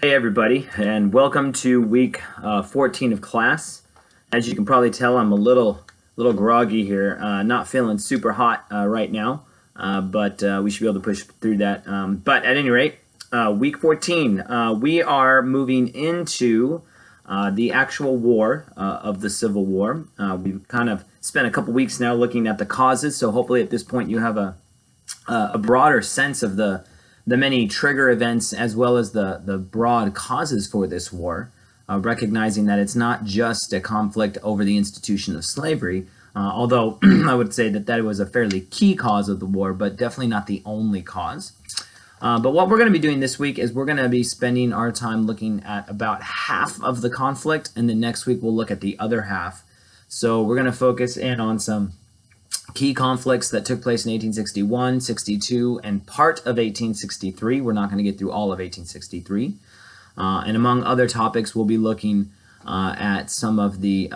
Hey everybody, and welcome to week 14 of class. As you can probably tell, I'm a little groggy here, not feeling super hot right now, but we should be able to push through that. But at any rate, week 14, we are moving into the actual war of the Civil War. We've kind of spent a couple weeks now looking at the causes, so hopefully at this point you have a broader sense of the many trigger events as well as the broad causes for this war, recognizing that it's not just a conflict over the institution of slavery, although I would say that was a fairly key cause of the war, but definitely not the only cause. But what we're going to be doing this week is we're going to be spending our time looking at about half of the conflict, and then next week we'll look at the other half. So we're going to focus in on some key conflicts that took place in 1861, 62, and part of 1863. We're not going to get through all of 1863. And among other topics, we'll be looking at some of the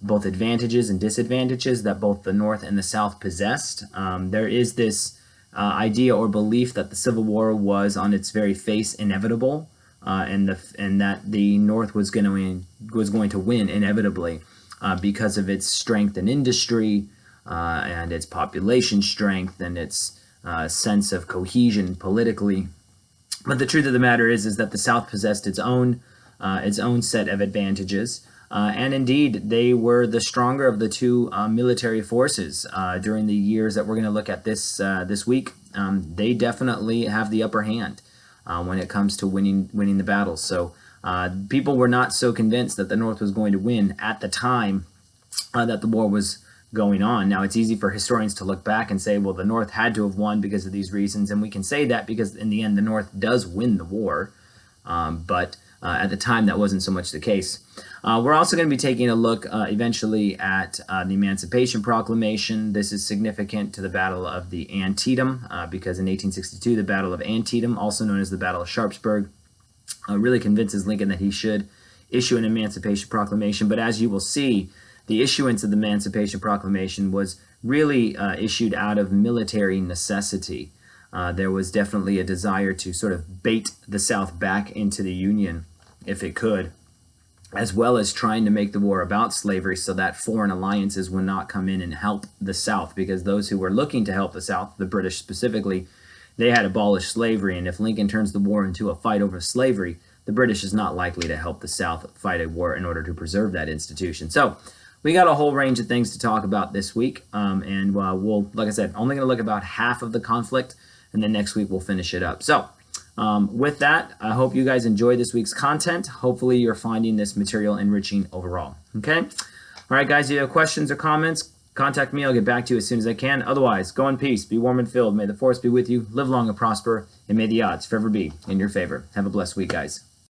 both advantages and disadvantages that both the North and the South possessed. There is this idea or belief that the Civil War was on its very face inevitable, and that the North was going to win inevitably because of its strength in industry, and its population strength and its sense of cohesion politically. But the truth of the matter is that the South possessed its own set of advantages, and indeed they were the stronger of the two military forces during the years that we're going to look at this week. They definitely have the upper hand when it comes to winning the battles. So people were not so convinced that the North was going to win at the time that the war was going on. Now, it's easy for historians to look back and say, well, the North had to have won because of these reasons, and we can say that because in the end the North does win the war, but at the time that wasn't so much the case. We're also going to be taking a look eventually at the Emancipation Proclamation. This is significant to the Battle of the Antietam because in 1862 the Battle of Antietam, also known as the Battle of Sharpsburg, really convinces Lincoln that he should issue an Emancipation Proclamation. But as you will see, the issuance of the Emancipation Proclamation was really issued out of military necessity. There was definitely a desire to sort of bait the South back into the Union, if it could, as well as trying to make the war about slavery so that foreign alliances would not come in and help the South, because those who were looking to help the South, the British specifically, they had abolished slavery, and if Lincoln turns the war into a fight over slavery, the British is not likely to help the South fight a war in order to preserve that institution. So we got a whole range of things to talk about this week, and we'll, like I said, only going to look about half of the conflict, and then next week we'll finish it up. So with that, I hope you guys enjoy this week's content. Hopefully you're finding this material enriching overall. Okay? All right, guys, if you have questions or comments, contact me. I'll get back to you as soon as I can. Otherwise, go in peace, be warm and filled. May the force be with you, live long and prosper, and may the odds forever be in your favor. Have a blessed week, guys.